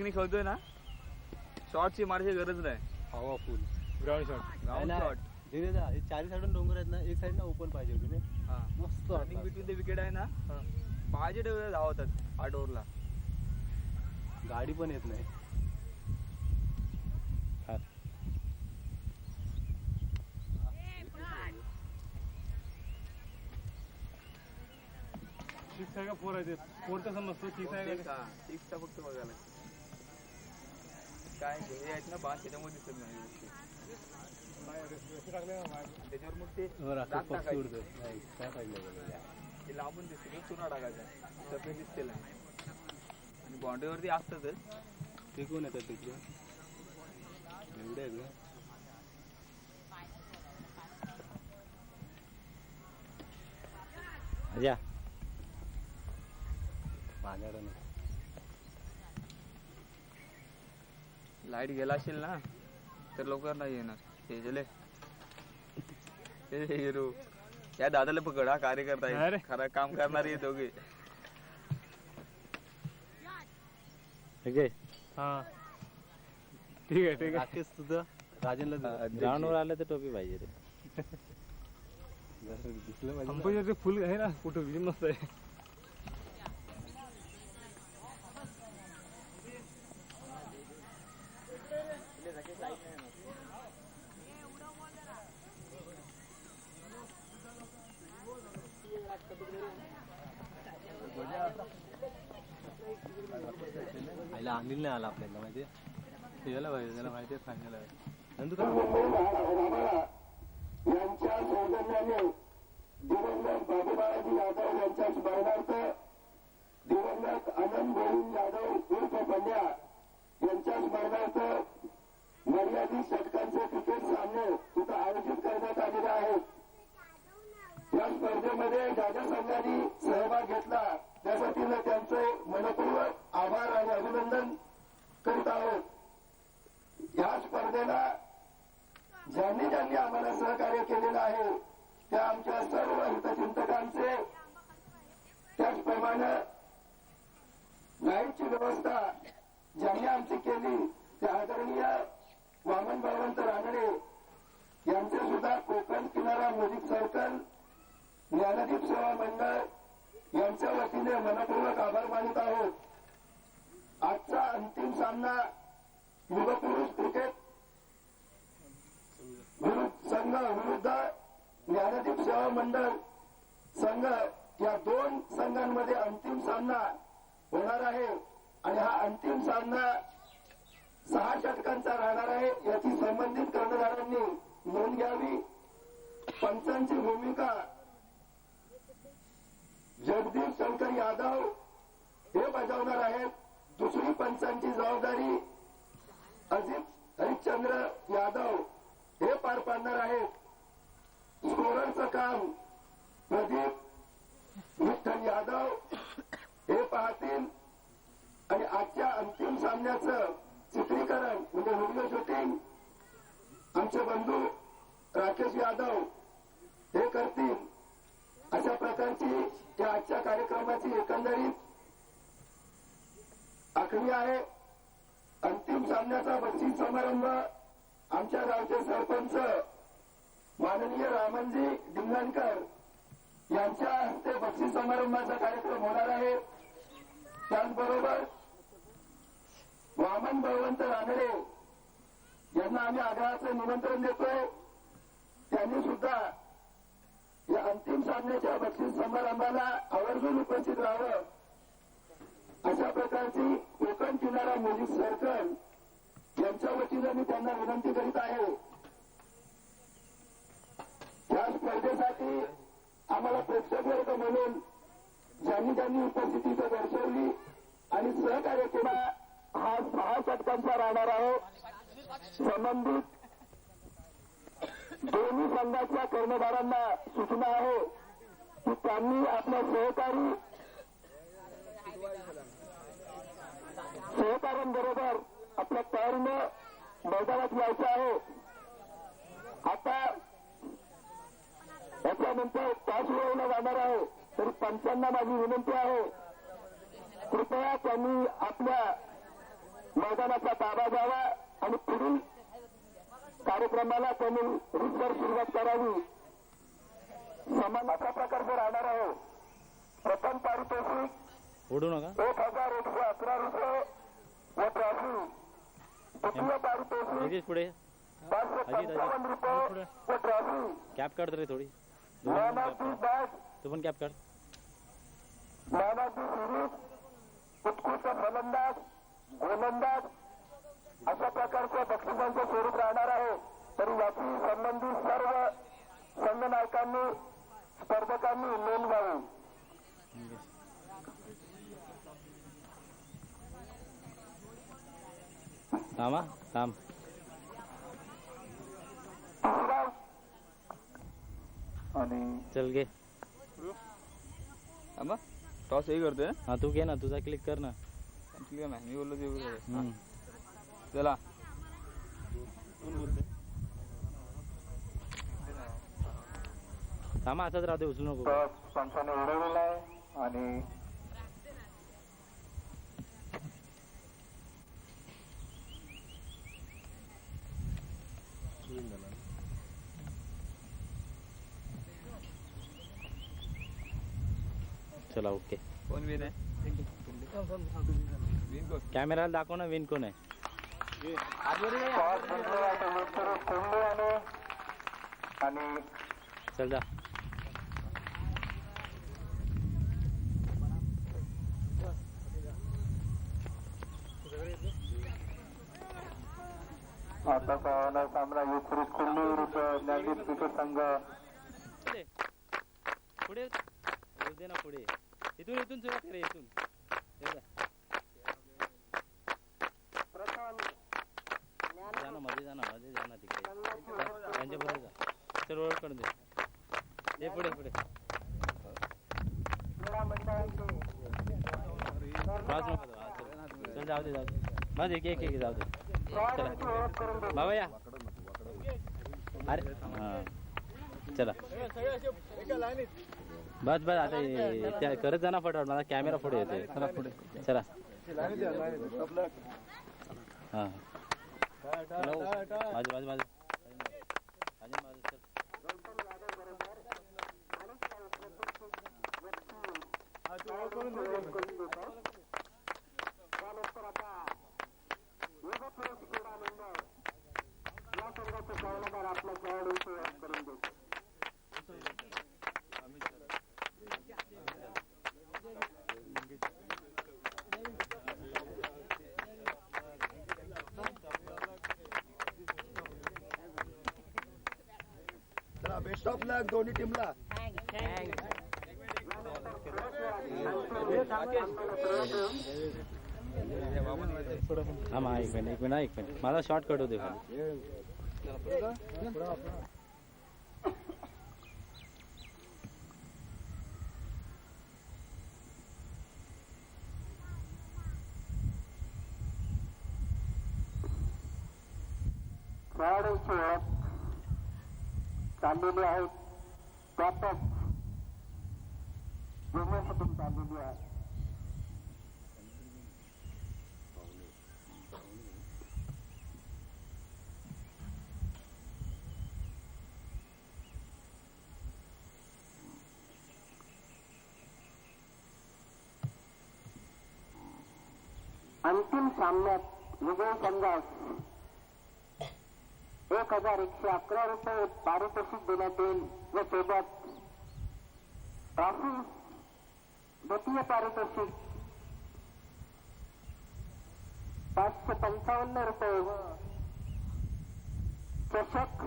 खेळतोय ना, शॉर्टची मारायची गरज नाही. हवा फुल ग्राउंड शॉट. ग्राउंड शॉट हे चारी साईडून डोंगर आहेत ना, एक साईड ना ओपन पाहिजे होती. हा मस्त रनिंग बिटवीन द विकेट आहे ना, पाहिजे तेवढे धावतात 8 ओव्हरला. गाडी पण येत नाही. सिक्स आहे का फोर आहे ते फोरचा समजतो. सिक्स आहे का सिक्सचा फक्त बघायला काय हे आहेत ना बास, त्याच्यामुळे दिसत नाही त्याच्यावर मग ते दाग टाकायचे. ते लांबून दिसते चुना टाकायचा सफेद दिसते आणि बाउंड्रीवरती असतातच. ते कोण येतात तिकडे एवढे आहेत का? या माझ्याकडे नाही. लाईट गेला असेल ना तर लवकर नाही येणार. तेजले हिरो या दादाला पकड, हा कार्यकर्ता आहे, खरं काम करणारी आहे दोघे. हा ठीक आहे ठीक आहे. राकेश तुझं राजेंद्र ग्राउंडवर आलं तर टोपी पाहिजे रे. दिसलं फुल आहे ना, फोटो मस्त आहे. आईला अनिल नाही आला आपल्याला माहिती आहे. यायला पाहिजे, त्याला माहिती आहे फायनल आहे. नंतर यांच्या सौजन्याने दिवंगत बाबूबाळाजी यादव यांच्या स्मरणार्थ दिवंगत आनंद गोविंद यादव उर्फ पंड्या यांच्या स्मरणार्थ मर्यादित षटकांचे क्रिकेट सामने तिथं आयोजित करण्यात आलेले आहेत. या स्पर्धेमध्ये ज्या ज्या संघांनी सहभाग घेतला त्यासाठी त्यांचे मनपूर्वक आभार आणि अभिनंदन करीत आहोत. या स्पर्धेला ज्यांनी ज्यांनी आम्हाला सहकार्य केलेलं आहे त्या आमच्या सर्व हितचिंतकांचे, त्याचप्रमाणे लाईटची व्यवस्था ज्यांनी आमची केली ते आदरणीय वामन बळवंत रानडे यांचे सुद्धा कोकण किनारा म्युझिक सर्कल, ज्ञानदीप सेवा मंडळ यांच्या वतीने मनपूर्वक आभार मानित आहोत. आजचा अंतिम सामना युगपुरुष क्रिकेट संघ विरुद्ध ज्ञानदीप सेवा मंडळ संघ या दोन संघांमध्ये अंतिम सामना होणार आहे आणि हा अंतिम सामना 6 षटकांचा राहणार आहे. याची संबंधित कर्णधारांनी नोंद घ्यावी. पंचांची भूमिका जगदीप शंकर यादव हे बजावणार आहेत. दुसरी पंचांची जबाबदारी अजित हरिश्चंद्र यादव हे पार पाडणार आहेत. स्कोररचं काम प्रदीप विठ्ठल यादव हे पाहतील आणि आजच्या अंतिम सामन्याचं चित्रीकरण म्हणजे व्हिडिओ शूटिंग आमचे बंधू राकेश यादव हे करतील. अशा प्रकारची या आजच्या कार्यक्रमाची एकंदरीत आखणी आहे. अंतिम सामन्याचा बक्षीस समारंभ आमच्या गावचे सरपंच माननीय रामनजी डिंगणकर यांच्या हस्ते बक्षीस समारंभाचा कार्यक्रम होणार आहे. त्याचबरोबर वामन बळवंत रानडे यांना आम्ही आग्रहाचं निमंत्रण देतोय. त्यांनी सुद्धा या अंतिम सामन्याच्या बक्षीस समारंभाला आवर्जून उपस्थित राहावं अशा प्रकारची कोकण किनारा म्युझिक सर्कल यांच्या वतीनं मी त्यांना विनंती करीत आहे. या स्पर्धेसाठी आम्हाला प्रेक्षक वर्ग म्हणून ज्यांनी ज्यांनी उपस्थिती दर्शवली आणि सहकार्य केला हा 6 षटकांचा राहणार आहे. संबंधित दोन्ही संघाच्या कर्णधारांना सूचना आहे की त्यांनी आपल्या सहकाऱ्यांबरोबर आपल्या तयारीनं मैदानात यायचं आहे. आता याच्यानंतर तास वेळेला जाणार आहे. तरी पंचांना माझी विनंती आहे कृपया त्यांनी आपल्या मैदानाचा ताबा द्यावा आणि पुढील कार्यक्रमाला त्यांनी रीतसर सुरुवात करावी. समानाचा प्रकार जर राहणार आहे. प्रथम पारितोषिक ओढू नका. 1111 रुपये व ट्रॉफी. द्वितीय पारितोषिक अजित पुढे 555 रुपये व ट्रॉफी. कॅप काढ रे थोडी. मॅन ऑफ दी मॅच, तू पण कॅप काढ. मॅन ऑफ दी सिरीज, उत्कृष्ट फलंदाज, गोलंदाज अशा प्रकारच्या बक्षिसांचं स्वरूप राहणार आहे. तरी याची संबंधित सर्व संघनायकांनी स्पर्धकांनी नोंद घ्यावी. थांबा थांब. तिसरा आणि चल घे. थांबा टॉस हे करतोय हा तू घे ना, तुझा क्लिक कर ना. ठीक आहे मी बोललो ते बरोबर आहे. हम्म. चला थांबा असाच राहते, उचलू नको. टॉस पंचाने उडवलेला आहे आणि चला ओके. कोण विन आहे? विन कोण? कॅमेराला दाखव ना विन कोण आहे. टॉस जिंकलेला आहे मिस्टर कोंबडे आणि चल जा. आता होणार सामना युसरी कुर्ली विरुद्ध ज्ञानदीप क्रिकेट संघ. पुढे येऊ दे ना पुढे. इथून इथून सुरुवात करे इथून. जाना मध्ये जाना तिकडे त्यांच्या बरोबर जा. चल ओळख करून दे. ये पुढे पुढे. क्रॉस नको जाऊ. हा, चल जाऊ दे माझे एक जाऊ दे. चला बाबा या. अरे हां चला बस आता करत जा ना फटाफट. माझा कॅमेरा पुढे येतोय. चला पुढे चला. हां माझं आपल्या खेळाडूंची ओळख करून देतो. बेस्ट ऑफ लक दोन्ही टीमला. हा एक मिनिट माझा शॉर्ट कट होते खाली. खेळाडूंची ओळख चाललेली आहे. त्यातच जोडण्यासाठी चाललेली आहे. अंतिम सामन्यात विजय संघास 1111 रुपये पारितोषिक देण्यात येईल व सोबत ट्रॉफी, द्वितीय पारितोषिक 555 रुपये व चषक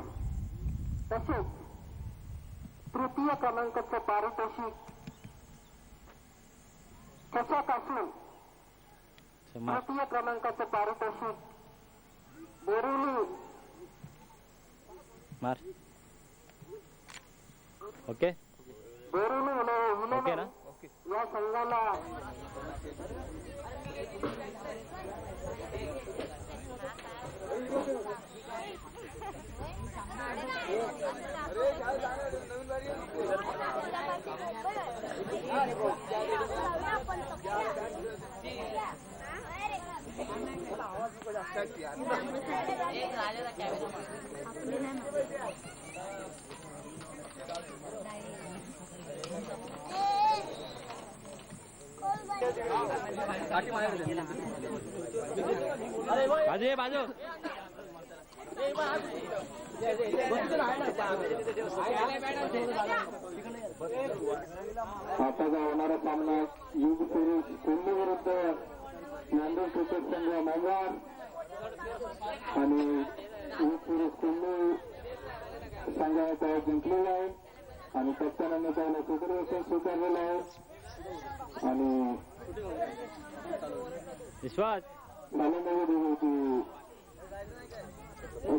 तसेच तृतीय क्रमांकाचे पारितोषिक चषक असून तृतीय क्रमांकाचे पारितोषिक बोरिवली मार. ओके बोरिवली ओके ना. या संघाला बाजू ये बाजू आताचा होणारा सामना युग पुरुष कुंडू विरुद्ध नांदेड क्रिकेट संघ मंगळवार आणि युग पुरुष कुंडू संघाचा जिंकलेला आहे आणि कप्तानाने पहिला सूत्ररक्षण स्वीकारलेलं आहे आणि विश्वास नांदेड दिली होती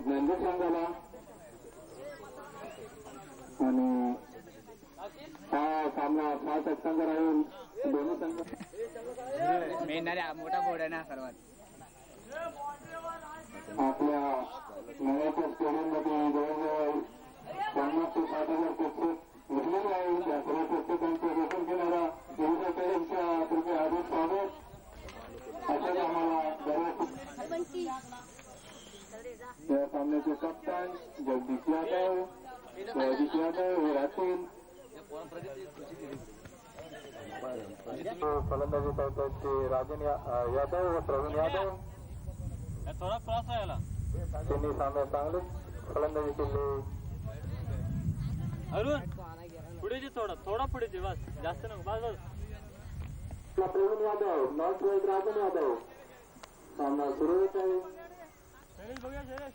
नांदेड संघाला आणि हा सामना 6 षटकांचा राहील दोन्ही संघ मोठा बोर्ड आहे ना सर्वात आपल्या नव्याच्या स्टेडियममध्ये जवळजवळ 50 ते 60,000 प्रेक्षक घेतलेले आहे त्या सर्व प्रेक्षकांचं दर्शन घेणारा विविध स्टेडियमच्या कृपया हार्दिक स्वागत अशाच आम्हाला या सामन्याचे कप्तान जगदीश यादव हे राहतील फलंदाजी करतात ते राजन यादव व प्रवीण यादव थोडा क्रॉस व्हायला त्यांनी सामन्यात चांगले फलंदाजी केली अरुण पुढे जे थोडा पुढे जे बस जास्त नको बस प्रवीण यादव नॉर्थ वेस्ट राजन यादव सामना सुरू होत आहे बघूया शैलेश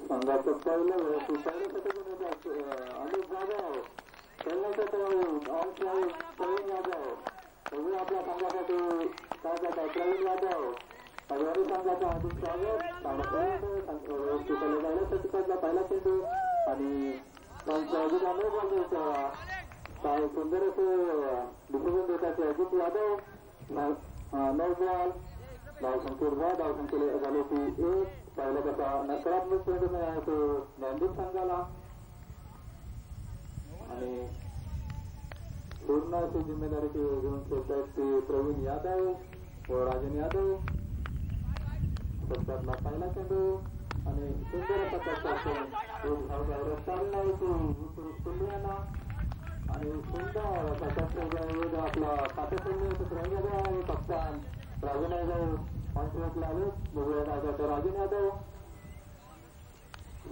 संघाचं पहिलं अनेक जाधव खेळण्याचं प्रवीण यादव सगळे आपल्या संघासाठी काय करतात प्रवीण यादव सगळ्यांनी संघाचं हार्दिक स्वागत पहिल्या षटकातला पहिला चेंडू आणि त्यांच्या अजित काय सुंदर असे डिसिजन देतात अजित यादव 9 बॉल धावसंख्येवर धावसंख्येला झाली ती 1 पहिला त्याचा नकारात्मक चेंडू आहे तो नांदेड संघाला आणि पूर्ण अशी जिम्मेदारी घेऊन खेळतात ते प्रवीण यादव व राजन यादव षटकातला पहिला चेंडू आणि सुंदर असा रस्ता नाही तो यांना आणि सुंदर असा आपला काटेसंघ आहे कप्तान राजन यादव पंचवटला आले बघूया काय करतो राजन यादव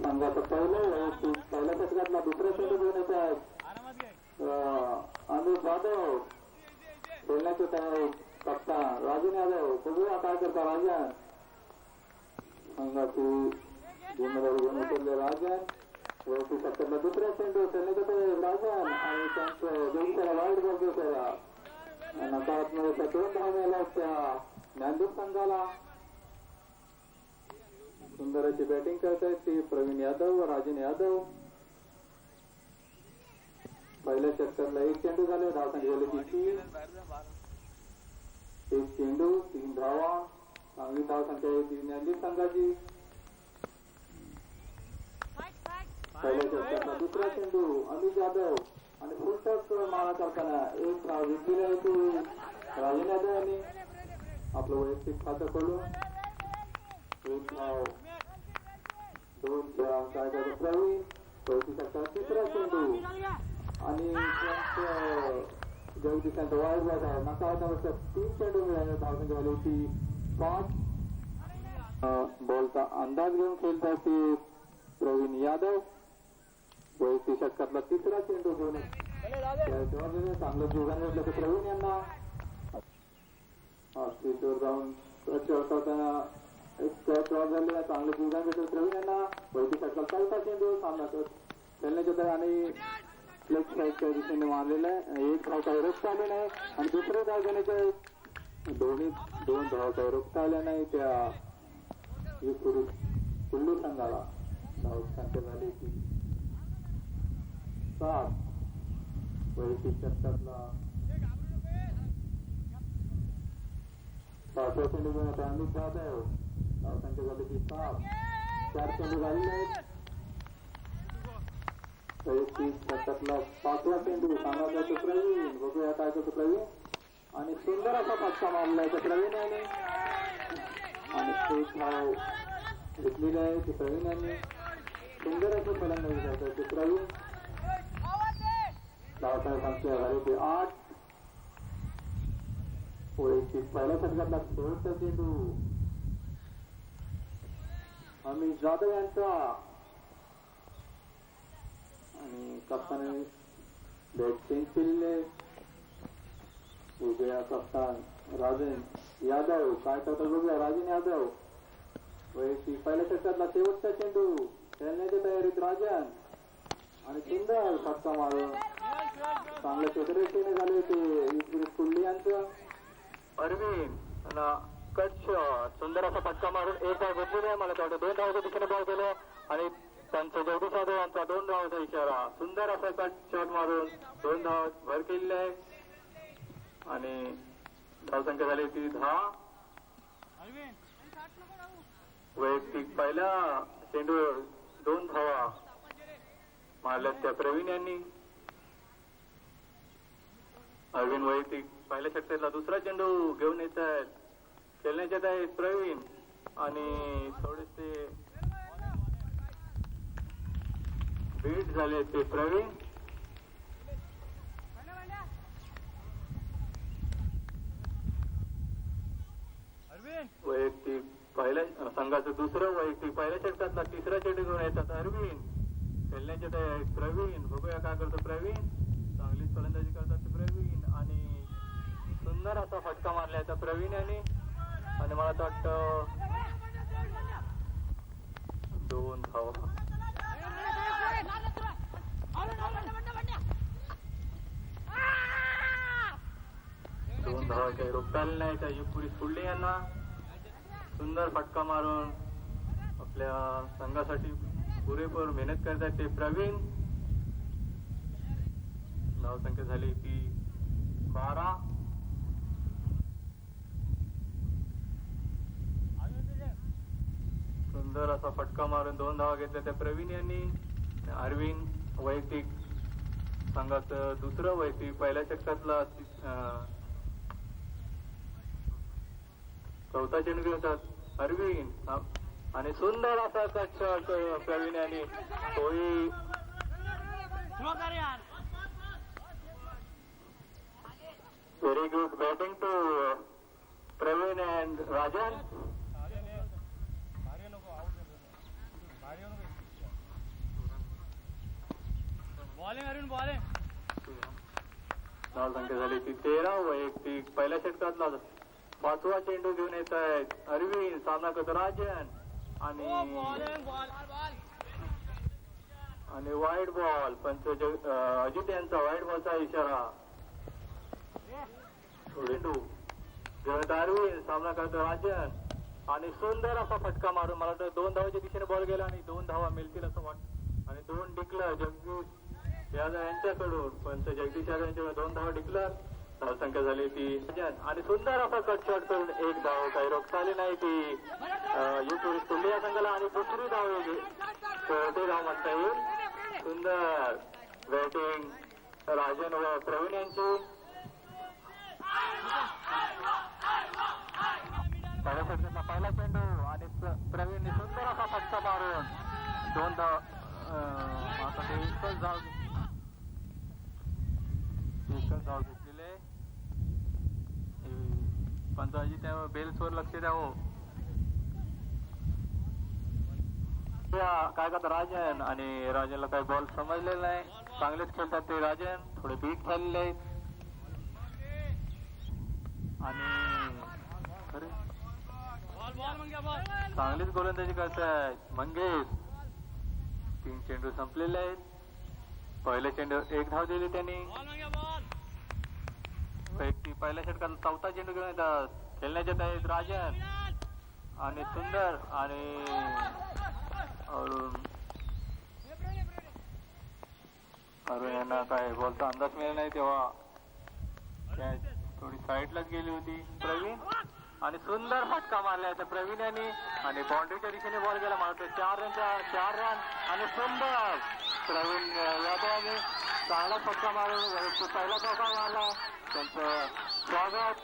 संघाचं पहिल्या षटकातला दुसरा चेंडू घेण्याचा आहे अनिल जाधव खेळण्याचे कप्तान राजन यादव बघूया काय करता राजन संघाची जिम्मेदारी घेऊन उतरले राजन वरती षटकातला दुसरा चेंडू खेळण्याचे राजन आणि त्यांचं देवीला वाईट बॉल देतो नकारात्मक 2 धाव मिळाल्या त्या नांदेड संघाला सुंदर अशी बॅटिंग करतायत ती प्रवीण यादव व राजन यादव पहिल्या षटकातला 1 चेंडू झाले धावसंख्या झाली ती 3 1 चेंडू 3 धावा चांगली धावसंख्या आहे ती नांदेड संघाची पहिल्या षटकातला दुसरा चेंडू अमित यादव आणि फुलटॉस मारा करताना 1 धाव घेतलेली आहे ती राजन यादव यांनी आपलं वैयक्तिक खातं खोलून 1 धाव 2 काय करतो प्रवीण षटकातला तिसरा चेंडू आणि जगदीशांचा वाईट बॉल आहे नकारात्मक 3 चेंडू मिळाले धावसंख्या झाली होती 5 बॉलचा अंदाज घेऊन खेळतात ते प्रवीण यादव वैयक्तिक षटकातला तिसरा चेंडू घेऊन चांगलं जोगान घेतलं तर प्रवीण यांना स्पीडवर जाऊन करताना एक क्रॉस झालेला चांगलं जोगान घेतलं प्रवीण यांना वैयक्तिक षटकात चौथा चेंडू सामना खेळण्याच्या आणि लेग साईडच्या दिशेने मारलेला आहे 1 धाव काही रोखता आले नाही आणि दुसरे धाव घेण्याच्या 2 धाव रोखता आल्या नाही त्या कुल्लू संघाला धावसंख्या झाली ती 7 वैयक्तिक षटकातला 7 चेंडू घेण्याचा अमित जाधव धावसंख्या झाली ती 7 4 चेंडू झालेले आहेत वैयक्तिक षटकातला 5वा चेंडू सांगायचा तो प्रवीण. बघूया काय करतो प्रवीण. आणि सुंदर असा फटका मारला आहे प्रवीण यांनी. आणि एक धाव घेतलेली आहे ते प्रवीण यांनी. सुंदर असं फलंदाजी करतात ते प्रवीण. धावसाहेबांच्या झाले ते 8. वैयक्तिक पहिल्या षटकातला शेवटचा चेंडू अमित जाधव यांचा. आणि कप्ताने बॅट चेंज केलेले. उद्या कप्तान राजन यादव काय करतात बघूया. राजन यादव वैयक्तिक पहिल्या षटकातला शेवटचा चेंडू खेळण्याच्या तयारीत राजन. आणि सुंदर फटका मारून चांगल्या क्षेत्ररेषेने झाले ते कुल्ली यांचं. अरविंद कट शॉट सुंदर असा फटका मारून 1 धाव घेतलेली आहे. मला वाटतं 2 धावाच्या दिशेने बॉल गेले आणि त्यांचा जगदीश यादव यांचा 2 धावाचा इशारा. सुंदर असा कट शॉट मारून 2 धाव भर केलेली आहे. आणि धावसंख्या झाली ती 10. वैयक्तिक पहिल्या चेंडूवर 2 धावा मारल्यात त्या प्रवीण यांनी. अरविंद वैयक्तिक पहिल्या षटकातला दुसरा चेंडू घेऊन येत आहेत. खेळण्याच्यात आहेत प्रवीण. आणि थोडेसे बीट झाले ते प्रवीण. वैयक्तिक पहिल्या संघाचं दुसरं वैयक्तिक पहिल्या षटकातला तिसरा चेंडू घेऊन येतात अरविंद. खेळण्याच्यात आहेत प्रवीण. बघूया काय करतो प्रवीण. चांगलीच फलंदाजी करतात ते प्रवीण. आणि सुंदर असा फटका मारला त्या प्रवीण यांनी. आणि मला तर वाटतं 2 धावा. 2 धावा काही रोखता आले नाही त्या युगपुरी फुल्ले यांना. सुंदर फटका मारून आपल्या संघासाठी पुरेपूर मेहनत करतात ते प्रवीण. धावसंख्या झाली ती 12. सुंदर असा फटका मारून 2 धावा घेतल्या त्या प्रवीण यांनी. अरविंद वैयक्तिक संघाचं दुसरं वैयक्तिक पहिल्या षटकातला 4था चेंडू घेतात अरविंद. आणि सुंदर असा कट शॉट प्रवीण यांनी. तोही very good batting to Praveen and Rajan. धावसंख्या झाली ती 13. वैयक्तिक पहिल्या षटकातला 5वा चेंडू घेऊन येत आहेत अरविंद. सामना करतो राजन. आणि वाईट बॉल. पंच अजित यांचा वाईट बॉलचा इशारा. चेंडू घेऊन अरविंद. सामना करतो राजन. आणि सुंदर असा फटका मारून मला वाटतं 2 धावाच्या दिशेने बॉल गेला आणि 2 धावा मिळतील असं वाटतं. आणि 2 डिक्लेअर जगदीश यादव यांच्याकडून. पंच जगदीश यादव यांच्याकडे 2 धावा डिक्लेअर. धावसंख्या झाली ती. आणि सुंदर असा कट शॉट करून 1 धाव काही रोखता आली नाही ती युगपुरी फुल्ले या संघाला. आणि दुसरी धाव ते धाव म्हणता येईल. सुंदर बॅटिंग राजन व प्रवीण यांची. पहिल्या षटकातला पहिला चेंडू आणि प्रवीणने सुंदर असा फटका मारून 2 धाव. आता ते एकच धाव घेतलेले. पंचाजी त्या बेल्सवर लक्ष द्यावं. काय करतात राजन. आणि राजनला काही बॉल समजलेला नाही. चांगलेच खेळतात ते राजन. थोडे बीट झालेले आहेत. आणि चांगलीच गोलंदाजी करतायत मंगेश. 3 चेंडू संपलेले आहेत. पहिल्या चेंडूवर 1 धाव दिली त्यांनी. पहिल्या षटकात 4था चेंडू घेऊन येतात. खेळण्याच्यात आहेत राजन. आणि सुंदर. आणि अरुण यांना काय बॉलचा अंदाज मिळाला नाही तेव्हा थोडी साईडलाच गेली होती प्रवीण. आणि सुंदर फटका मारला प्रवीण यांनी. आणि बाउंड्रीच्या दिशेने बॉल गेला. मला वाटतं 4 रन आणि सुंदर प्रवीण यादवाने चांगला फटका मारून पहिला चौका मारला. त्यांचं स्वागत.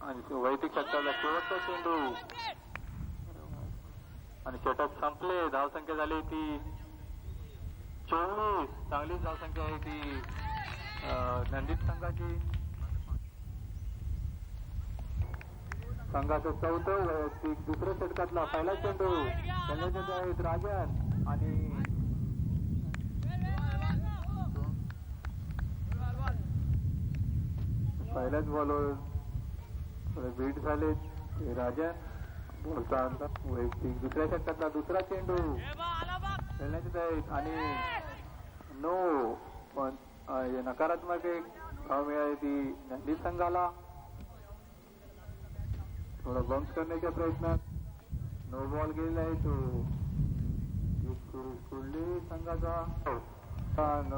आणि वैयक्तिक षटकाला शेवटचा चेंडू आणि षटक संपले. धावसंख्या झाली ती 24. चांगलीच धावसंख्या आहे ती नंदीत संघाचं चौथं वैयक्तिक दुसऱ्या षटकातला पहिला चेंडू त्यांच्यात आहेत राजन आणि पहिल्याच बॉलवर बीट झाले राजन. बॉलचा अंतर वैयक्तिक दुसऱ्या षटकातला दुसरा चेंडू खेळण्यात आहेत आणि नो पण नकारात्मक एक धाव मिळाली ती नंदी संघाला. थोडा बंप करण्याच्या प्रयत्नात नो बॉल गेलेला आहे तो कुर्ली संघाचा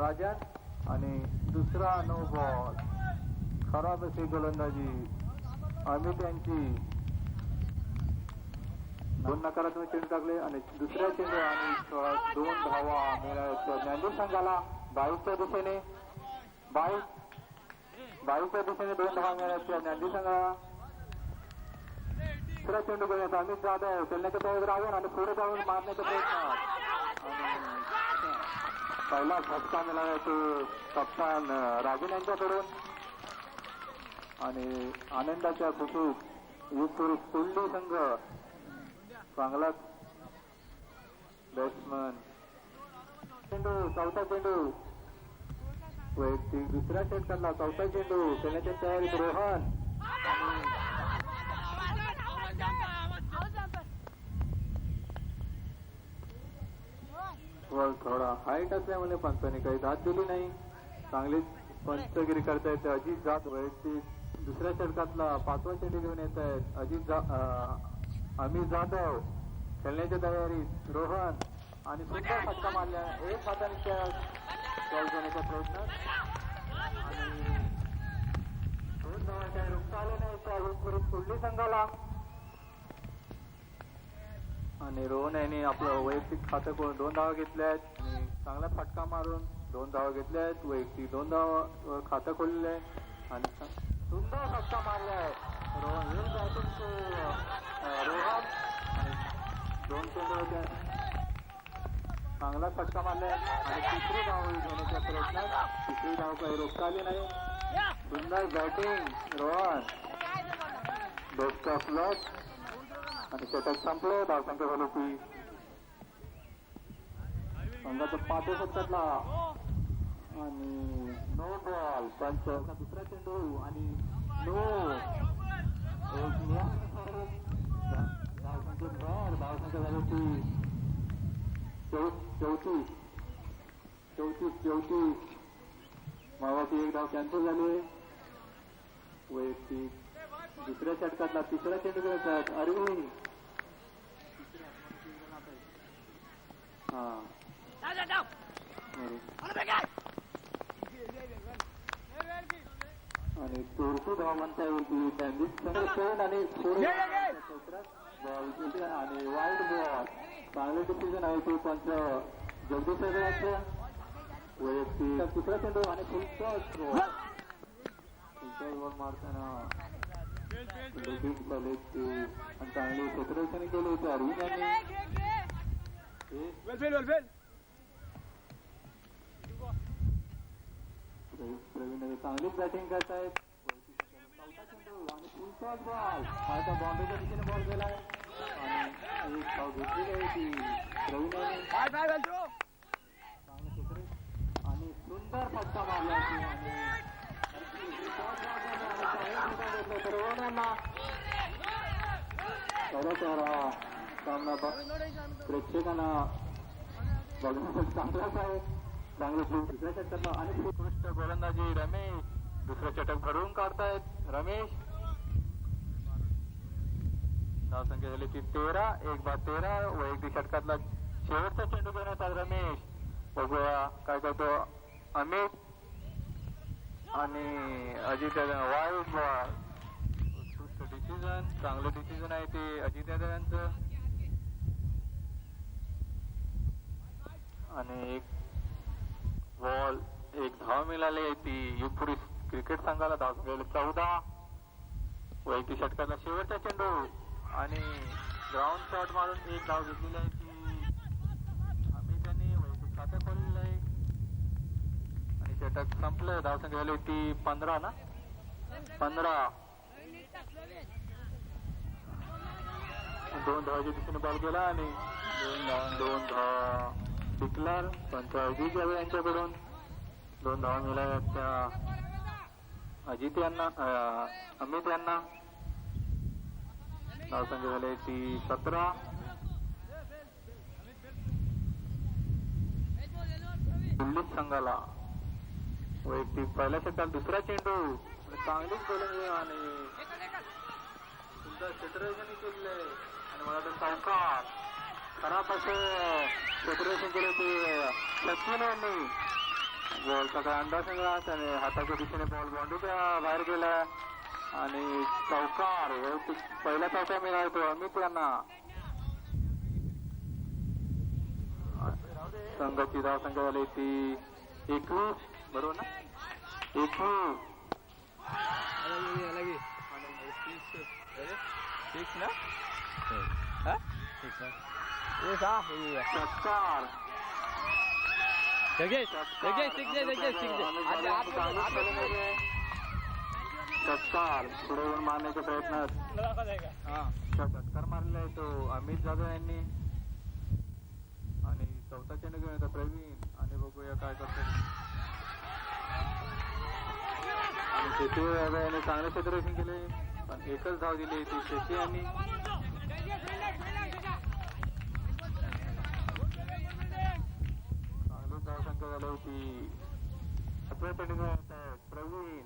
राजन आणि दुसरा नो बॉल. खराब अशी गोलंदाजी अमित यांची. 2 नकारात्मक चेंडू टाकले आणि दुसऱ्या चेंडू आणि 2 धावा मिळाल्या ज्ञानदीप संघाला. 22च्या दिशेने 22च्या दिशेने 2 धावा मिळाल्या ज्ञानदीप संघाला. दुसरा चेंडू घेण्यात अमित जाधव खेळण्याच्या तयारीत राहून आणि पुढे जाऊन मारण्याचा प्रयत्न. पहिला झटका मिळाला तो कप्तान राजन यांच्याकडून आणि आनंदाच्या खुशीत युथपुरुष कुर्ली संघ चांगला बॅट्समन. चेंडू चौथा चेंडू वैयक्तिक दुसऱ्या षटकातला चौथा चेंडू खेळण्याच्या तयारीत रोहन. थोडा हाईट असल्यामुळे पंचाने काही दाद दिली नाही. चांगलीच पंचगिरी करतायत अजित जाधव. वैयक्तिक दुसऱ्या षटकातला 5वा चेंडू घेऊन येत आहेत अमित जाधव खेळण्याच्या तयारीत रोहन आणि सुंदर फटका मारल्या. एक हाताने कॅच घेण्याचा प्रयत्न आणि 2 धावा काही रुखता आले नाही त्या कुर्ली संघाला. आणि रोहन यांनी आपलं वैयक्तिक खातं करून 2 धावा घेतल्या आहेत आणि चांगला फटका मारून 2 धावा घेतल्या आहेत. वैयक्तिक 2 धावा खातं खोललेलं आहे आणि सुंदर फटका मारला आहे रोहन. रोहन आणि 2 चेंडू होते. चांगला फटका मारलाय आणि 3री धाव घेण्याच्या प्रयत्नात 3री धाव काही रोखता आली नाही. सुंदर बॅटिंग रोहन. बेस्ट ऑफ लक आणि षटक संपलं. धावसंख्या झाली ती संघाचा 5व्या षटकातला आणि नो बॉल. पंच दुसरा चेंडू आणि नो. धावसंख्या झाली ती 34. मावाची एक धाव कॅन्सल झाली. वैयक्तिक दुसऱ्या षटकातला 3रा चेंडू करत आहेत अरविंद. आणि चोरशी धाव म्हणता येईल ती त्यांनी आणि आणि वाईड बॉल. चांगले डिसिजन आहे ते पंच जगदीश सगळ्याचं. वैयक्तिक 3रा चेंडू आणि फुलटॉस बॉल मारताना आणि चांगली क्षेत्ररक्षण केले होते अरविंद यांनी. प्रवीण चांगलीच बॅटिंग करतायत. 4था चेंडू आणि फुलटॉस बॉल. आता बाउंड्रीच्या दिशेने बॉल गेलाय आणि एक धाव घेतलेली आहे ती प्रवीण यांनी. चांगलं क्षेत्र आणि सुंदर फटका मारला सामना प्रेक्षकांना बघण्यासाठी चांगलाच आहे. चांगले दुसऱ्या षटकातला आणि उत्कृष्ट गोलंदाजी रमेश. दुसरं षटक भरून काढतायत रमेश. धावसंख्या झाली ती 13. 1/13. वैयक्तिक षटकातला शेवटचा चेंडू घेण्यात आला रमेश. बघूया काय करतो अमित आणि अजित वाईड बॉल. उत्कृष्ट डिसिजन. चांगलं डिसिजन आहे ते अजित यादव यांचं. आणि बॉल एक धाव मिळाली ती युगपुरी क्रिकेट संघाला. धाव गेले 14. वैयक्तिक षटकातला शेवटचा चेंडू आणि ग्राउंड शॉट मारून एक धाव घेतलेली आहे ती अमित यांनी वैयक्तिक खाते खोललेलं आहे आणि षटक संपलं. धावसंख्या झाली ती 15 ना 15. 2 धावाच्या दिशेने बॉल गेला आणि 2 धावा डिक्लेअर. 45 यावे यांच्याकडून 2 धावा मिळाल्या त्या अजित यांना अमित यांना. धावसंख्या झाली ती 17. दिल्ली संघाला वैयक्तिक पहिल्या षटकात दुसरा चेंडू चांगलीच बोलिंग आणि सुंदर क्षेत्ररक्षण केले आणि मला वाटतं सावकार खराब असं क्षेत्ररक्षण केले ते सचिन यांनी. बॉलचा काय अंदाज नाही आणि हाताच्या दिशेने बॉल बाउंड्रीच्या बाहेर गेला आणि चौकार वैयक्तिक पहिला चौकार मिळाला तो अमित यांना. संघाची धावसंख्या झाली ती 21 बरोबर ना 21. षटकार षटकार पुढे येऊन मारण्याच्या प्रयत्नात षटकार मारलेला आहे तो अमित जाधव यांनी आणि चौथा चेंडू घेऊन येतो प्रवीण आणि बघूया काय करतो. आणि शेती याने चांगले क्षेत्ररक्षण केले पण एकच धाव दिली ती शेती यांनी. चांगली धावसंख्या झाली होती 8व्या चेंडू घेऊन येत आहे प्रवीण.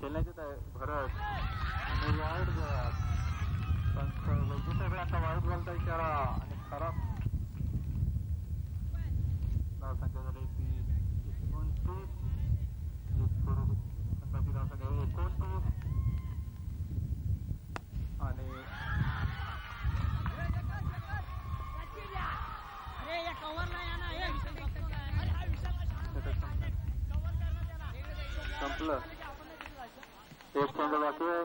खेळण्याचे भरत आणि वाईट बॉल पण वैद्य सगळ्यांचा वाईट बॉलचा इशारा आणि खराब धावसंख्या झाली ती 29. संघाची धावसंख्या 29 आणि संपलं. एक चेंडू बाकी आहे.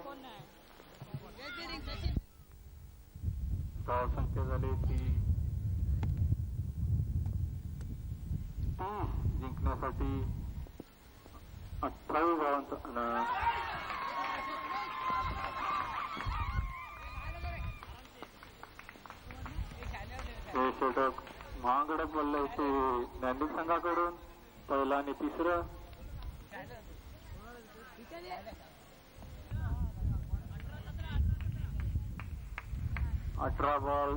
धावसंख्या झाली ती 30 जिंकण्यासाठी 28 धावांचा. हे षटक महागडे बोलले ते नांदेड संघाकडून पहिला आणि तिसरं. अठरा बॉल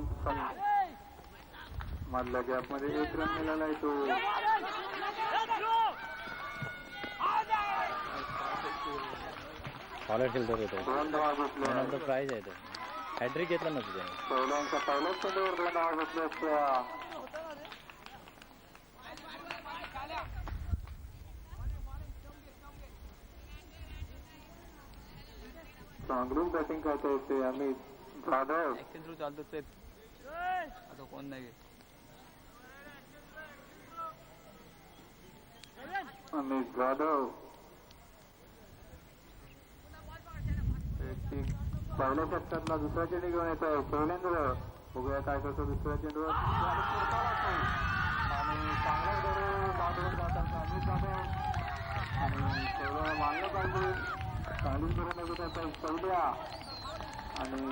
मधल्या गॅप मध्ये 1 रन मिळाला आहे तो. फॉलोअर फिल्डर होतो 2 धावा घेतल्या. प्राइज आहे तो हॅट्रिक घेतला नव्हतं त्याने. पहिल्याच चेंडूवर 2 धावा घेतल्या असत्या. चांगली बॅटिंग करता येते अमित जाधव. थ्रू चालतो ते आता कोण नाही अमित जाधव पहिल्या षटकातला दुसरा चेंडू घेऊन येत आहे पहिल्यांदा. बघूया काय करतो दुसऱ्या चेंडूवर आणि चांगला गडू बाजूवर जातात अमित जाधव आणि तेवढं मानलं पाहिजे. चांगलीच करून येतो त्याचा पहिल्या आणि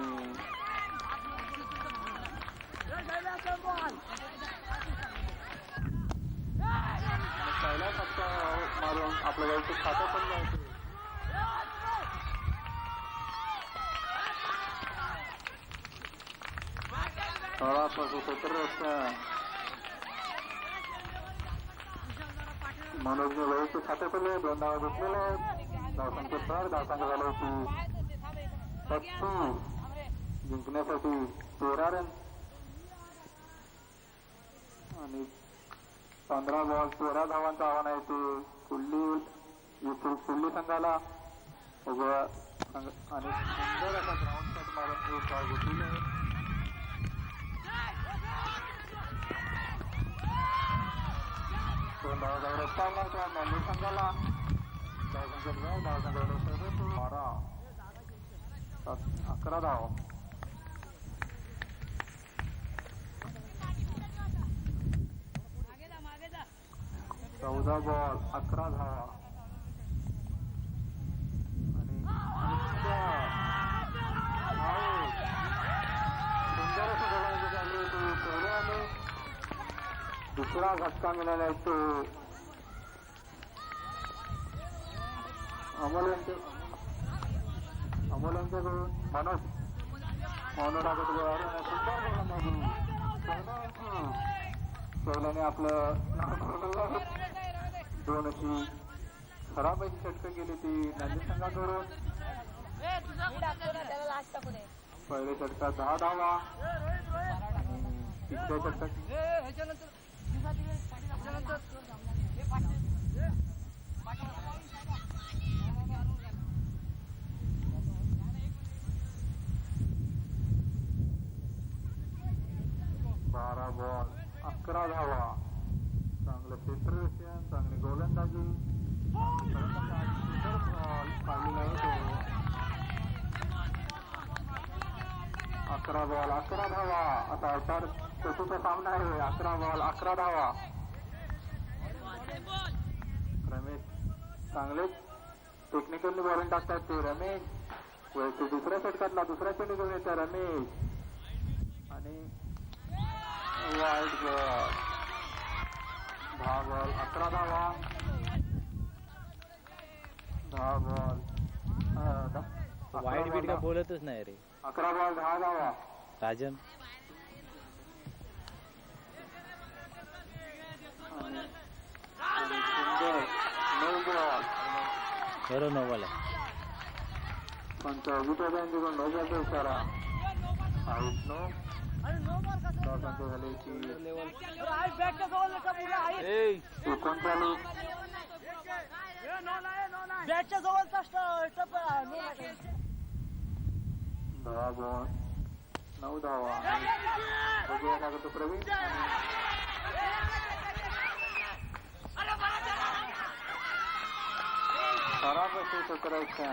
पहिला फटका मारून आपलं वैयक्तिक खातं पण जायचं. मनोजने वैयक्तिक खातं केले 2 धावा घेतलेले आहेत. धावसंख्या 4 धावसंख्या झाली होती 35 जिंकण्यासाठी 13 रन आणि 15 बॉल 13 धावांचं आव्हान आहे ते कुल्ली संघाला. आणि सुंदर असा ग्राउंड शॉट मारून 1 धाव घेतलेली आहे. 2 धावाचा गरज चालला होता नांदेड संघाला. धावसंख्येत जाऊ धावसंख्या 12 11 धाव. 14 बॉल 11 धावा. सुंदर असं गोलंदाजी झाली होती. पहिल्याने दुसरा झटका मिळाला आहे तो अमोल यांच्याकडून मनोज टाकत पहिल्याने आपलं दोन अशी खराब अशी षटकं गेली ती नांदेड संघाकडून. पहिल्या षटकात 10 धावा. तिसऱ्या षटकात 12 बॉल 11 धावा. चांगलं क्षेत्ररक्षण, चांगली गोलंदाजी. सुंदर बॉल काढलेला आहे तो. 11 बॉल 11 धावा. आता 4 चतुर्थ सामना आहे. 11 बॉल 11 धावा. रमेश चांगलेच टेक्निकली बॉलिंग टाकतात ते रमेश. दुसऱ्या षटकातला दुसरा चेंडू घेऊन येतात रमेश आणि वाईट बॉल. 10 बॉल 11 धावा. 10 बॉल वाईट बीट का बोलतच नाही रे. 11 बॉल 10 धावा. राजन आणि सुंदर 9 बॉल. बरोबर 9 बॉल आहे. पण विकेट यांच्याकडून 9 बॉलचा इशारा. आऊट 9. धावसंख्या झाली की 39. बॅटच्या जवळचा स्टप 10 बॉल 9 धावा. बघूया काय करतो प्रवीण. खराब असेल तो करायचा.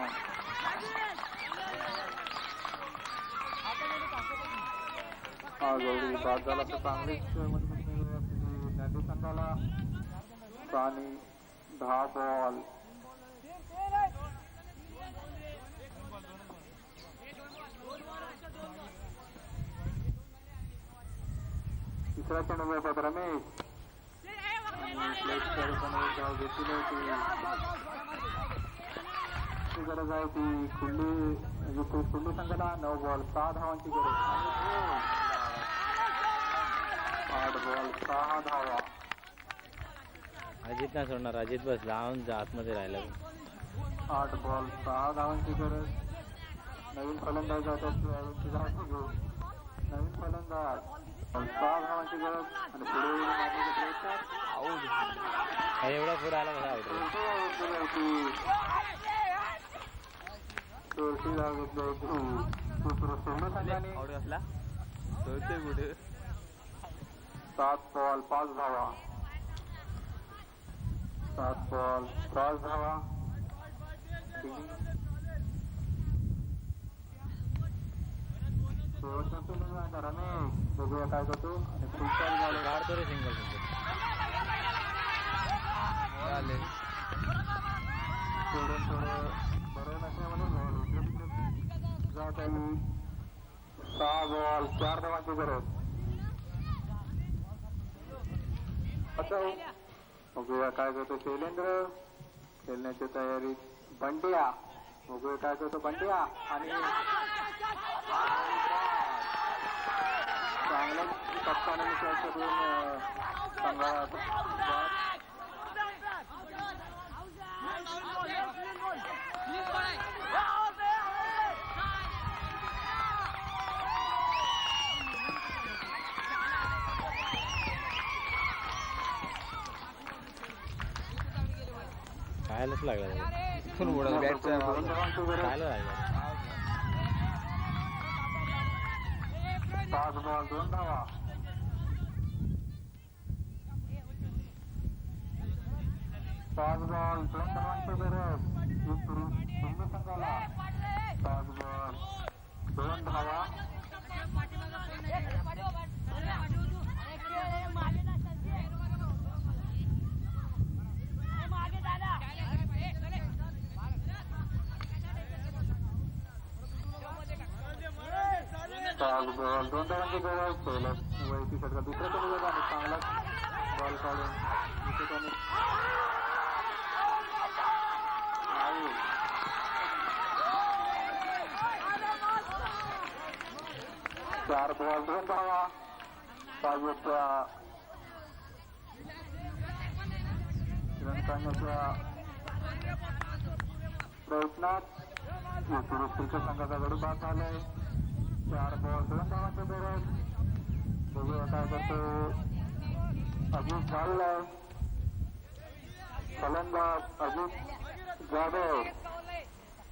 हा जोडी बाद झाला तर चांगलीच नांदेड संघाला. आणि 10 बॉल. तिसरा चेंडू घेतात रमेश धाव घेतली होती. गरज आहे ती खुल्ली संघाला. 9 बॉल 6 धावांची गरज. 8 बॉल 6 धावा. अजित नाही सोडणार. अजित बस लावून आतमध्ये राहिला. 8 बॉल 6 धावांची गरज. नवीन फलंदाज जातात नवीन फलंदाज 6 धावांची गरज. आणि पुढे एवढा पुढे आला कसा आवडतो. संघाने असला कुठे 7 बॉल 5 धावा. 7 बॉल 5 धावा. रमेश बघूया काय करतो. आणि पुढचा बॉल काढतो रे सिंगल थोडं बरं नसल्यामुळे जात आहे. 6 बॉल 4 धावांची गरज. आता बघूया काय करतो शैलेंद्र. खेळण्याची तयारी बंड्या. बघूया काय करतो बंड्या. आणि चांगला कप्तानाने करून संघात खायलाच लागला. खायला लागला. 5 बॉल 2 धावा. पाच बॉल 2 धावांची गरज सिंधू संघाला 5 बॉल 2 धावा. चार बॉल 2 धावांची गरज. पहिला वैयक्तिक षटकार दुसऱ्या चेंडूला आणि चांगला बॉल काढून विकेटने 4 बॉल 2 धावा. पाहिजेच्या रन काढण्याच्या प्रयत्नात क्रिकेट संघाचा गडी बाद झालाय. 4 बॉल 2 धावांची गरज. बघूया काय करतो अजित झालाय. फलंदाज अजित जाधव.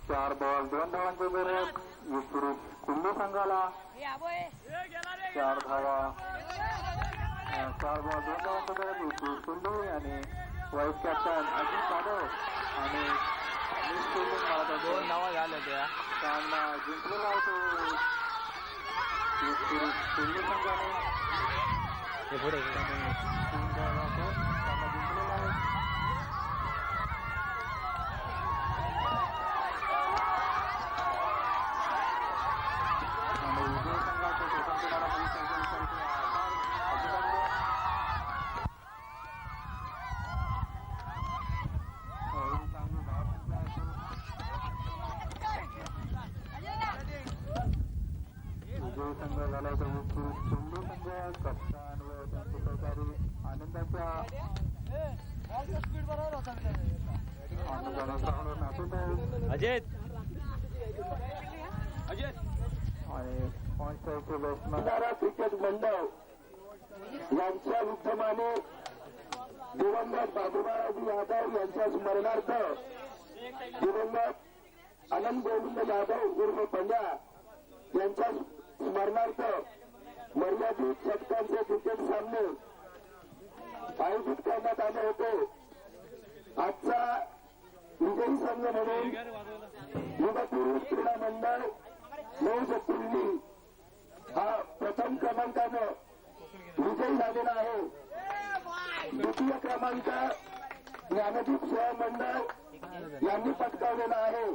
4 बॉल 2 धावांची गरज. विस्फोट सिंधू संघाला 4 धावा. 4 बॉल 2 धावांची गरज. विस्फोट सिंधू आणि वाईस कॅप्टन अजित जाधव आणि 2 धावा झाल्या त्या सामना जिंकलेला होतो सिंधू संघाने. पुढे सामना जिंकलेला आहे. आणि विजय संघाचे प्रथम किनारा विजय संघ झाला तर सिंधू संघ कप्तान व त्यांचे सहकारी आनंदाच्या नाचत आहेत. अजित आणि पॉईंटचे बॅट्समन क्रिकेट मंडळ यांच्या विद्यमाने दिवंगत बाबूबाळाजी यादव यांच्या स्मरणार्थ दिवंगत आनंद गोविंद यादव उर्फ पंड्या यांच्या स्मरणार्थ मर्यादित षटकांचे क्रिकेट सामने आयोजित करण्यात आले होते. आजचा विजयी संघ म्हणून युवपुरुष क्रीडा मंडळ 9 एप्रिल हा प्रथम क्रमांकानं विजयी झालेला आहे. द्वितीय क्रमांक ज्ञानदीप सेवा मंडळ यांनी पटकावलेला आहे.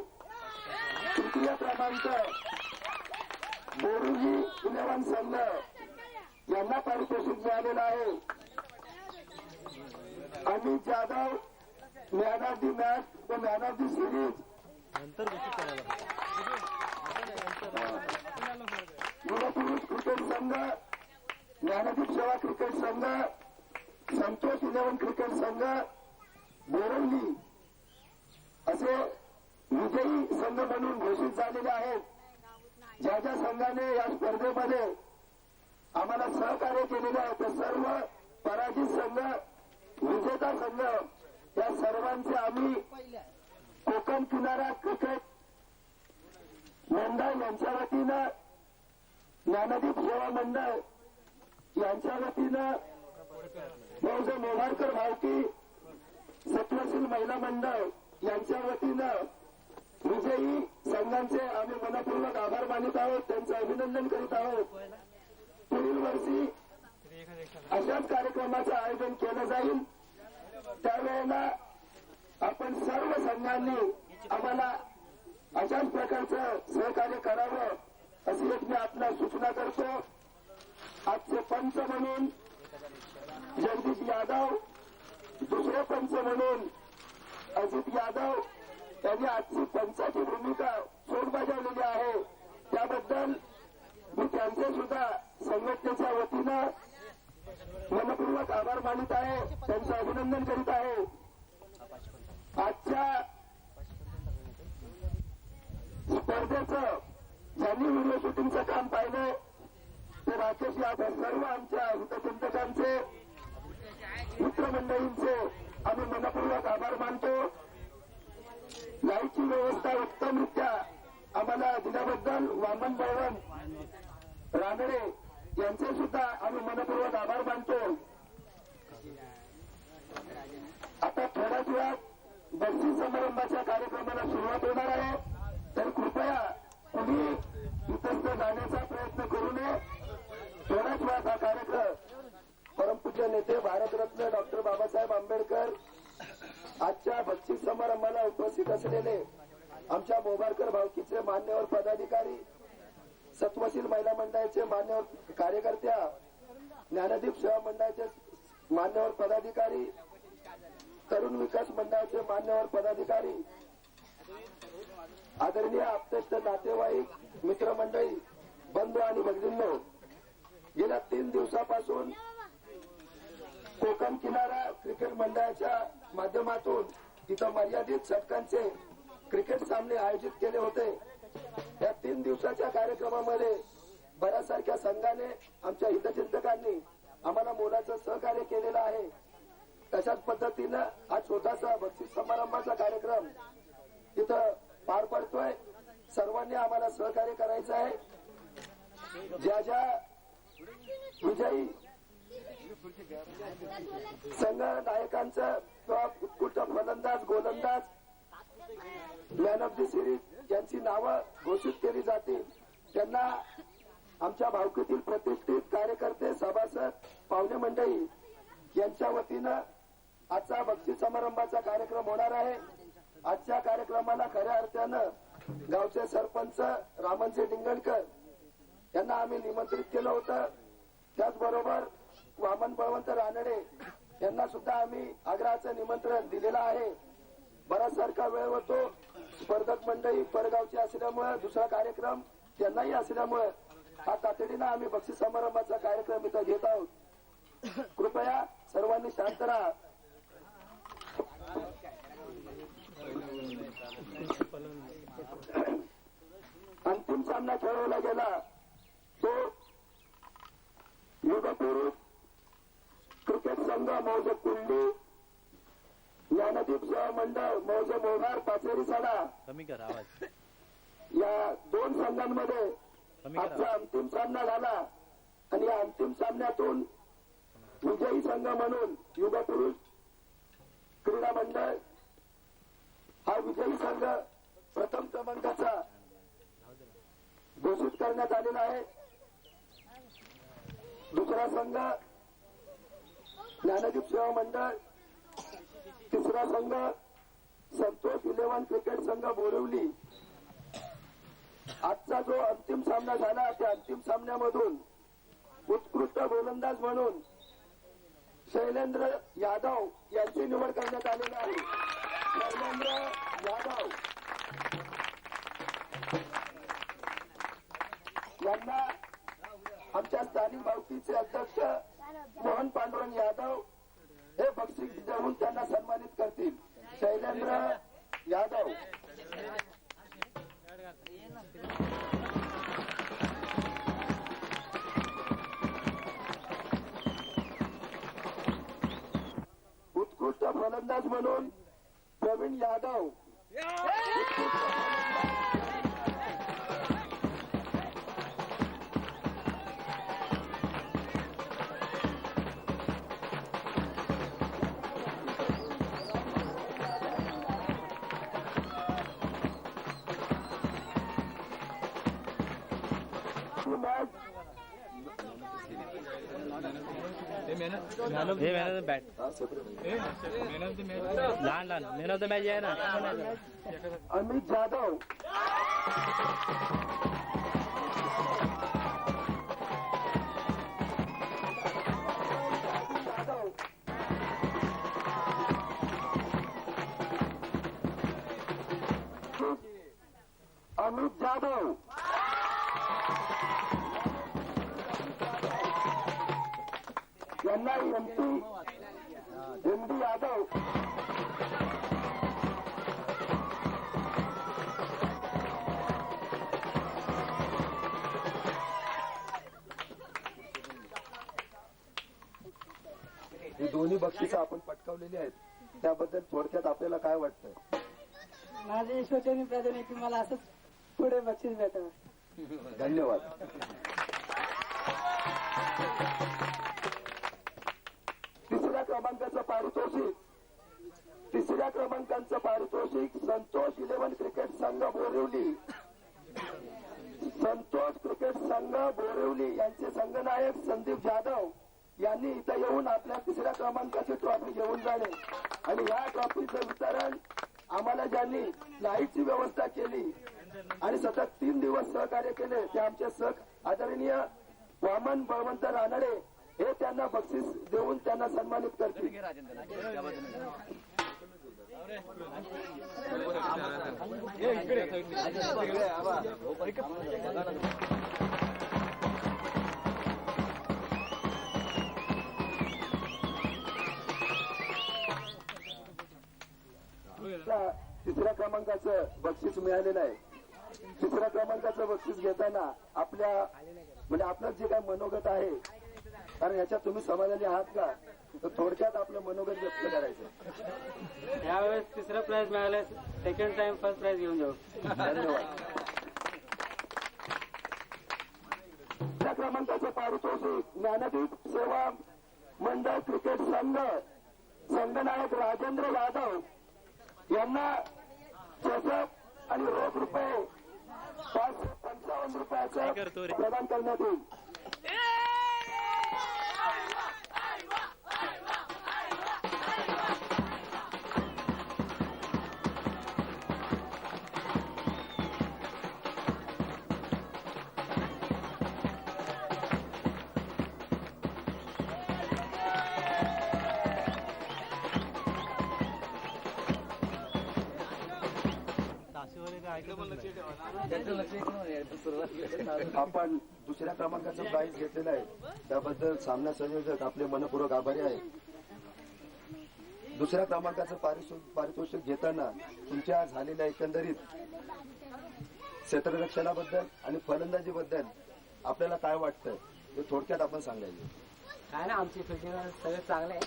तृतीय क्रमांक बोरुजी 11 संघ यांना पारितोषिक मिळालेलं आहे. Amit Jadhav man of the match व मॅन ऑफ दी सिरीज युवपुरुष क्रिकेट संघ ज्ञानदीप सेवा क्रिकेट संघ संतोष 11 क्रिकेट संघ बोरवली असे विजयी संघ म्हणून घोषित झालेले आहेत. ज्या ज्या संघाने या स्पर्धेमध्ये आम्हाला सहकार्य केलेले आहे ते सर्व पराजित संघ विजेता संघ या सर्वांचे आम्ही कोकण किनारा क्रिकेट मंडळ यांच्या वतीनं ज्ञानदीप सेवा मंडळ यांच्या वतीनं मौजे मोवारकर भावकी सत्वशील महिला मंडळ यांच्या वतीनं विजयी संघांचे आम्ही मनपूर्वक आभार मानित आहोत. त्यांचं अभिनंदन करीत आहोत. पुढील वर्षी अशाच कार्यक्रमाचं आयोजन केलं जाईल. त्यावेळेला आपण सर्व संघांनी आम्हाला अशाच प्रकारचं सहकार्य करावं अशी एक मी आपल्याला सूचना करतो. आजचे पंच म्हणून जगदीश यादव, दुसरे पंच म्हणून अजित यादव त्यांनी आजची पंचाची भूमिका सोड बजावलेली आहे. त्याबद्दल मी त्यांचे सुद्धा संघटनेच्या वतीनं मनपूर्वक आभार मानित आहे. त्यांचं अभिनंदन करीत आहे. आजच्या स्पर्धेचं ज्यांनी व्हिडिओ शूटिंगचं काम पाहिलं ते राकेश यादव सर्व आमच्या हितचिंतकांचे मित्रमंडळींचे आम्ही मनपूर्वक आभार मानतो. लाईटची व्यवस्था उत्तमरित्या आम्हाला दिल्याबद्दल वामन बळवंत रानडे यांचे सुद्धा आम्ही मनपूर्वक आभार मानतो. आता आता थोड्याच वेळात बक्षीस समारंभाच्या कार्यक्रमाला सुरुवात होणार आहे. तर कृपया कुणी इतस्त जाण्याचा प्रयत्न करू नये. थोड्याच वेळात हा कार्यक्रम परमपूज्य नेते भारतरत्न डॉक्टर बाबासाहेब आंबेडकर आजच्या बक्षीस समारंभाला उपस्थित असलेले आमच्या मोबारकर भावकीचे मान्यवर पदाधिकारी, सत्वशील महिला मंडळाचे मान्यवर कार्यकर्त्या, ज्ञानदीप सेवा मंडळाचे मान्यवर पदाधिकारी, तरुण विकास मंडळाचे मान्यवर पदाधिकारी, आदरणीय आप्तेष्ट नातेवाईक, मित्रमंडळी, बंधू आणि भगिनींनो, गेल्या 3 दिवसापासून कोकण किनारा क्रिकेट मंडळाच्या माध्यमातून इथं मर्यादित षटकांचे क्रिकेट सामने आयोजित केले होते. या 3 दिवसाच्या कार्यक्रमामध्ये बऱ्याचसारख्या संघाने, आमच्या हितचिंतकांनी आम्हाला मोलाचं सहकार्य केलेलं आहे. तशाच पद्धतीनं हा छोटासा बक्षीस समारंभाचा कार्यक्रम इथं पार पडतोय. सर्वांनी आम्हाला सहकार्य करायचं आहे. ज्या ज्या विजयी संघ नायकांचं किंवा उत्कृष्ट फलंदाज, गोलंदाज, मॅन ऑफ द सिरीज यांची नावं घोषित केली जातील त्यांना आमच्या भावकीतील प्रतिष्ठित कार्यकर्ते, सभासद, पाहुणे मंडळी यांच्या वतीनं आजचा बक्षीस समारंभाचा कार्यक्रम होणार आहे. आजच्या कार्यक्रमाला खऱ्या अर्थानं गावचे सरपंच रामनजी डिंगणकर यांना आम्ही निमंत्रित केलं होतं. त्याचबरोबर वामन बळवंत रानडे यांना सुद्धा आम्ही आग्रहाचं निमंत्रण दिलेलं आहे. बराचसारखा वेळ होतो. स्पर्धक मंडळी परगावची असल्यामुळे दुसरा कार्यक्रम त्यांनाही असल्यामुळे हा तातडीनं आम्ही बक्षीस समारंभाचा कार्यक्रम इथं घेत आहोत. कृपया सर्वांनी शांत राहा. अंतिम सामना खेळवला गेला तो युगपुरुष क्रिकेट संघ मौजे कुंडी, ज्ञानदीप सेवा मंडळ मौजे मोघार पाचेरी साडा कमी कर आवाज. या 2 संघांमध्ये आजचा अंतिम सामना झाला आणि या अंतिम सामन्यातून विजयी संघ म्हणून युगपुरुष क्रीडा मंडळ हा विजयी संघ प्रथम क्रमांकाचा घोषित करण्यात आलेला आहे. दुसरा संघ ज्ञानदीप सेवा मंडळ, तिसरा संघ संतोष 11 क्रिकेट संघ बोरिवली. आजचा जो अंतिम सामना झाला त्या अंतिम सामन्यामधून उत्कृष्ट गोलंदाज म्हणून शैलेंद्र यादव यांची निवड करण्यात आलेली आहे. शैलेंद्र यादव यांना आमच्या स्थानिक भावकीचे अध्यक्ष मोहन पांडुरंग यादव हे बक्षीस देऊन त्यांना सन्मानित करतील. शैलेंद्र यादव उत्कृष्ट फलंदाज म्हणून प्रवीण यादव, बॅट लहान लहान मॅन ऑफ द मॅच आहे ना. अमित जाधव, अमित जाधव, यांना एमडी यादव, ही दोन्ही बक्षिसं आपण पटकावलेली आहेत. त्याबद्दल थोडक्यात आपल्याला काय वाटतं? माझे ईश्वरचरणी प्रार्थना आहे की मला असंच पुढे बक्षीस भेटावं. धन्यवाद. तिसऱ्या क्रमांकाचं पारितोषिक तिसऱ्या क्रमांकाचं पारितोषिक संतोष 11 क्रिकेट संघ बोरिवली, संतोष क्रिकेट संघ बोरिवली यांचे संघनायक संदीप जाधव यांनी इथं येऊन आपल्या तिसऱ्या क्रमांकाची ट्रॉफी घेऊन जाणे आणि या ट्रॉफीचं वितरण आम्हाला ज्यांनी लाईटची व्यवस्था केली आणि सतत 3 दिवस सहकार्य केले ते आमचे आदरणीय वामन बळवंत रानडे हे त्यांना बक्षीस देऊन त्यांना सन्मानित करतील. तिसऱ्या क्रमांकाचं बक्षीस मिळालेलं आहे. तिसऱ्या क्रमांकाचं बक्षीस घेताना आपलं जे काय मनोगत आहे, कारण याच्यात तुम्ही समाधानी आहात का, तर थोडक्यात आपलं मनोगत व्यक्त करायचं. यावेळेस तिसरं प्राइज मिळालं, सेकंड टाइम फर्स्ट प्राइज घेऊन जाऊ. धन्यवाद. तिसऱ्या क्रमांकाचं पारितोषिक ज्ञानदीप सेवा मंडळ क्रिकेट संघ संघनायक राजेंद्र यादव यांना चषक आणि रोख रुपये 555 रुपयाचं प्रदान करण्यात येईल. आपण दुसऱ्या क्रमांकाचं प्राइज घेतलेलं आहे त्याबद्दल सामना संयोजक आपले मनपूर्वक आभारी आहे. दुसऱ्या क्रमांकाचं पारितोषिक घेताना तुमच्या झालेल्या एकंदरीत क्षेत्ररक्षणाबद्दल आणि फलंदाजीबद्दल आपल्याला काय वाटतं ते थोडक्यात आपण सांगायचं. काय ना, आमची फिल्डिंग सगळं चांगलं आहे.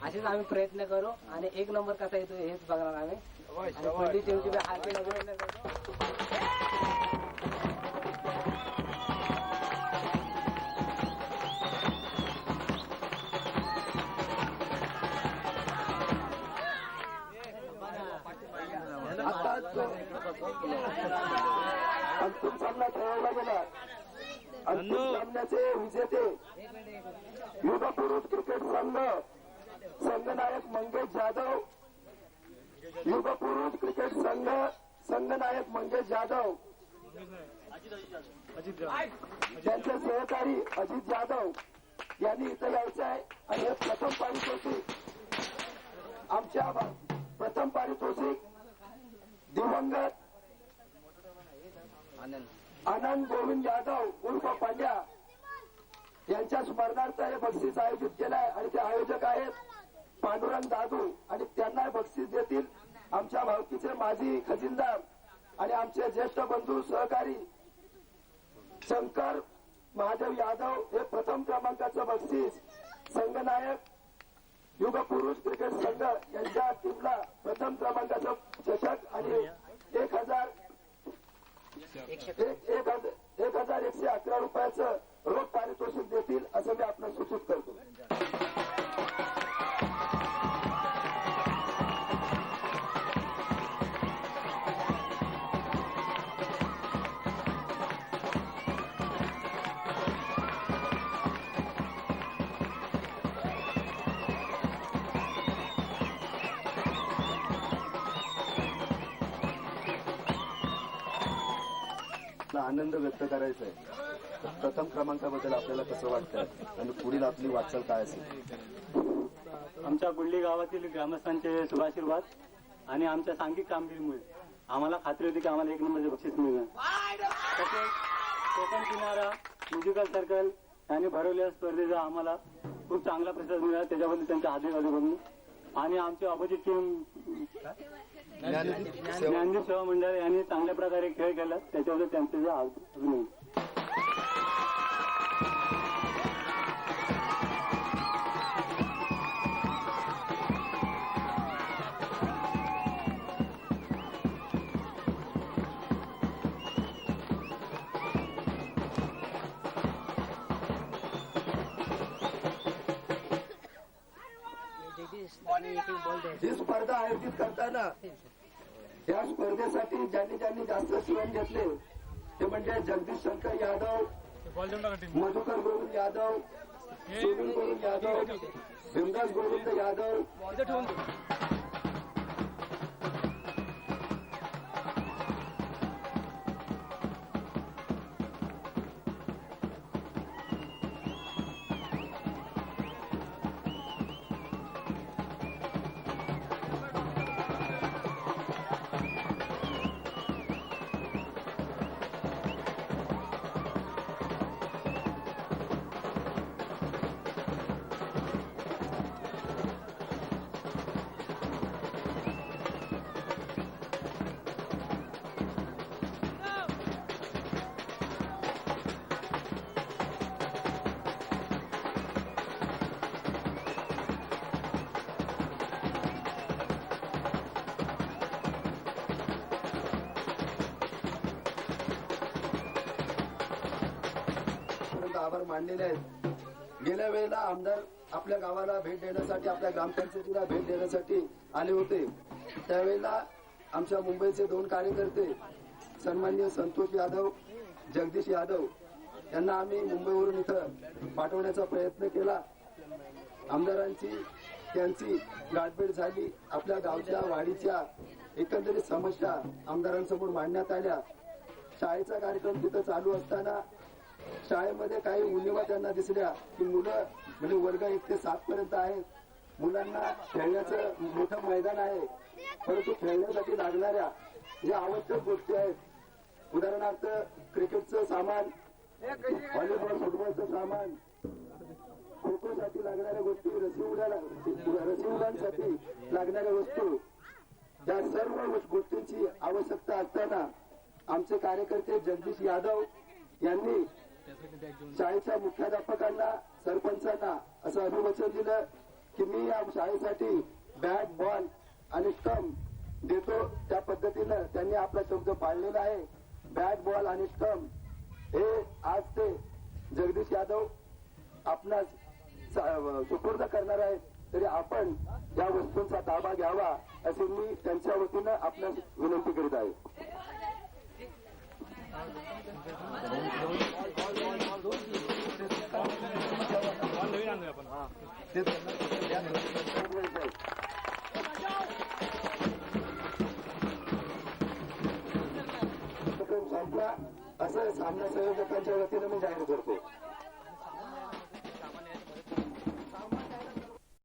असेच आम्ही प्रयत्न करू आणि 1 नंबर कसा येतो हेच बघणार आम्ही. आणि पहिली टीमची हार्दिक अभिनंदन करतो. अंतिम सामना खेळवला गेला. अंतिम सामन्याचे विजेते युवा पुरुष क्रिकेट संघ संघनायक मंगेश जाधव, युवा पुरुष क्रिकेट संघ संघनायक मंगेश जाधव, त्यांचे सहकारी अजित जाधव यांनी इथं यायचं आहे. आणि हे प्रथम पारितोषिक आमच्या प्रथम पारितोषिक दिवंगत आनंद गोविंद यादव उर्फ पांड्या यांच्या स्मरणार्थ हे बक्षीस आयोजित केलं आहे. आणि ते आयोजक आहेत पांडुरंग दादू आणि त्यांना बक्षीस देतील आमच्या भावकीचे माजी खजिनदार आणि आमचे ज्येष्ठ बंधू सहकारी शंकर महादेव यादव. हे प्रथम क्रमांकाचं बक्षीस संघनायक युग पुरुष क्रिकेट संघ यांच्या टीमला प्रथम क्रमांकाचं चषक आणि 1111 रुपयाचं रोख पारितोषिक देतील असं मी आपलं सूचित करतो. आनंद व्यक्त करायचा आहे. प्रथम क्रमांकाबद्दल आपल्याला कसं वाटतं आणि पुढील आपली वाटचाल काय असेल. आमच्या गुंडली गावातील ग्रामस्थांचे शुभाशीर्वाद आणि आमच्या सांघिक कामगिरीमुळे आम्हाला खात्री होती की आम्हाला 1 नंबरचे बक्षीस मिळेल. तसेच कोकण किनारा म्युझिकल सर्कल यांनी भरवलेल्या स्पर्धेचा आम्हाला खूप चांगला प्रतिसाद मिळाला. त्याच्याबद्दल त्यांच्या आदरांजली. आणि आमची ऑपोजिट टीम ज्ञानदीप सेवा मंडळ यांनी चांगल्या प्रकारे खेळ केला. त्याच्याबद्दल त्यांचे अभिनंदन. ही स्पर्धा आयोजित करताना या स्पर्धेसाठी ज्यांनी ज्यांनी जास्त श्रम घेतले ते म्हणजे जगदीश शंकर यादव, मधुकर गोविंद यादव, सुनील गोविंद यादव, भीमदास गोविंद यादव, आभार मानलेले आहेत. गेल्या वेळेला आमदार आपल्या गावाला भेट देण्यासाठी, आपल्या ग्रामपंचायतीला भेट देण्यासाठी आले होते. त्यावेळेला आमच्या मुंबईचे 2 कार्यकर्ते सन्माननीय संतोष यादव, जगदीश यादव यांना आम्ही मुंबईवरून इथं पाठवण्याचा प्रयत्न केला. आमदारांची त्यांची गाठभेट झाली. आपल्या गावच्या वाडीच्या एकंदरीत समस्या आमदारांसमोर मांडण्यात आल्या. शाळेचा कार्यक्रम तिथं चालू असताना शाळेमध्ये काही उणिवा त्यांना दिसल्या की मुलं म्हणजे वर्ग 1 ते 7 पर्यंत आहेत. मुलांना खेळण्याचं मोठं मैदान आहे, परंतु खेळण्यासाठी लागणाऱ्या ज्या आवश्यक गोष्टी आहेत, उदाहरणार्थ क्रिकेटचं सामान, व्हॉलीबॉल फुटबॉलचं सामान, खो खो साठी लागणाऱ्या गोष्टी, रसिउडांसाठी लागणाऱ्या वस्तू, या सर्व गोष्टींची आवश्यकता असताना आमचे कार्यकर्ते जगदीश यादव यांनी शाळेच्या मुख्याध्यापकांना, सरपंचांना असं अभिवचन दिलं की मी या शाळेसाठी बॅट, बॉल आणि स्टंप देतो. त्या पद्धतीनं त्यांनी आपला शब्द पाळलेला आहे. बॅट, बॉल आणि स्टंप हे आज ते जगदीश यादव आपणास सुपूर्द करणार आहेत. तरी आपण या वस्तूंचा ताबा घ्यावा असे मी त्यांच्या वतीनं आपणास विनंती करीत आहे. संपला असं सामना संयोजकांच्या वतीनं मी जाहीर करतो.